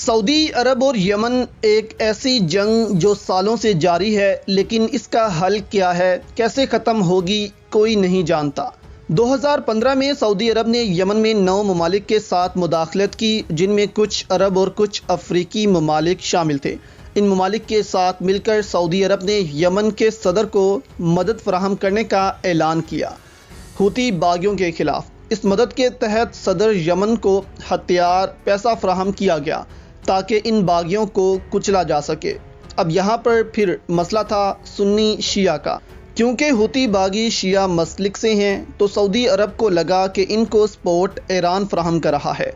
Saudi अरब और Yemen एक ऐसी जंग जो सालों से जारी है, लेकिन इसका हल क्या है, कैसे ख़त्म होगी, कोई नहीं जानता। 2015 में सऊदी अरब ने यमन में 9 ममालिक के साथ मुदाखलत की, जिनमें कुछ अरब और कुछ अफ्रीकी ममालिक शामिल थे। इन ममालिक के साथ मिलकर सऊदी अरब ने यमन के सदर को मदद फराहम करने का ऐलान किया, हूती बागियों के खिलाफ। इस मदद के तहत सदर यमन को हथियार, पैसा फराहम किया गया ताकि इन बागियों को कुचला जा सके। अब यहाँ पर फिर मसला था सुन्नी शिया का। क्योंकि हूती बागी शिया मसलिक से हैं, तो सऊदी अरब को लगा कि इनको सपोर्ट ईरान फराहम कर रहा है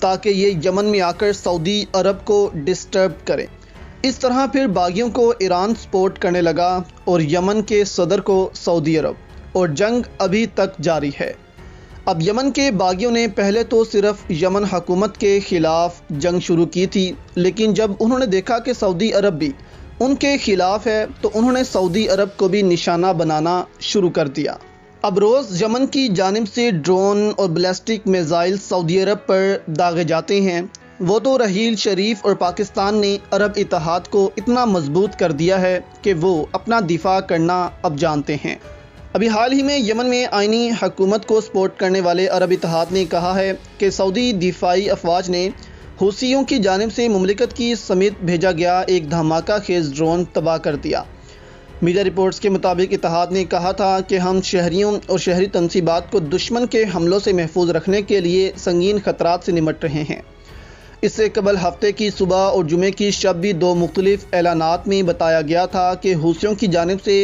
ताकि ये यमन में आकर सऊदी अरब को डिस्टर्ब करें। इस तरह फिर बागियों को ईरान सपोर्ट करने लगा और यमन के सदर को सऊदी अरब, और जंग अभी तक जारी है। अब यमन के बागियों ने पहले तो सिर्फ यमन हुकूमत के ख़िलाफ़ जंग शुरू की थी, लेकिन जब उन्होंने देखा कि सऊदी अरब भी उनके ख़िलाफ़ है, तो उन्होंने सऊदी अरब को भी निशाना बनाना शुरू कर दिया। अब रोज़ यमन की जानिब से ड्रोन और बैलिस्टिक मिसाइल सऊदी अरब पर दागे जाते हैं। वो तो रहील शरीफ और पाकिस्तान ने अरब इत्तेहाद को इतना मजबूत कर दिया है कि वो अपना दिफा करना अब जानते हैं। अभी हाल ही में यमन में आइनी हुकूमत को सपोर्ट करने वाले अरब इत्तेहाद ने कहा है कि सऊदी दिफाई अफवाज ने हूसियों की जानिब से मुमलिकत की समेत भेजा गया एक धमाका खेज ड्रोन तबाह कर दिया। मीडिया रिपोर्ट्स के मुताबिक इत्तेहाद ने कहा था कि हम शहरियों और शहरी तनसीबात को दुश्मन के हमलों से महफूज रखने के लिए संगीन खतरात से निमट रहे हैं। इससे कबल हफ्ते की सुबह और जुमे की शब भी 2 मुख्तलिफ ऐलानात में बताया गया था कि हूसियों की जानिब से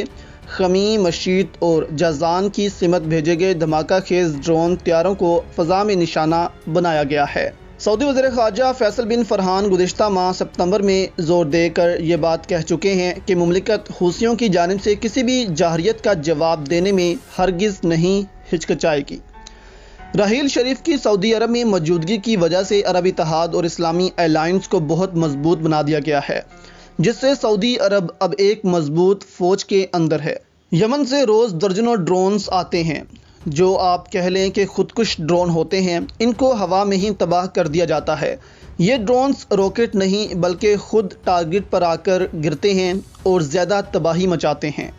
खमी, मशीत और जजान की सिमत भेजे गए धमाका खेज ड्रोन तैयारों को फ़ज़ा में निशाना बनाया गया है। सऊदी वज़ीर ख़ारजा फैसल बिन फरहान गुज़िश्ता माह सितंबर में ज़ोर देकर ये बात कह चुके हैं कि मुमलिकत हूसियों की जानिब से किसी भी जाहरियत का जवाब देने में हरगिज़ नहीं हिचकिचाएगी। रहील शरीफ की सऊदी अरब में मौजूदगी की वजह से अरब इत्तेहाद और इस्लामी अलायंस को बहुत मजबूत बना दिया गया है, जिससे सऊदी अरब अब एक मजबूत फ़ौज के अंदर है। यमन से रोज़ दर्जनों ड्रोन्स आते हैं, जो आप कह लें कि खुदकुश ड्रोन होते हैं। इनको हवा में ही तबाह कर दिया जाता है। ये ड्रोन्स रॉकेट नहीं बल्कि खुद टारगेट पर आकर गिरते हैं और ज़्यादा तबाही मचाते हैं।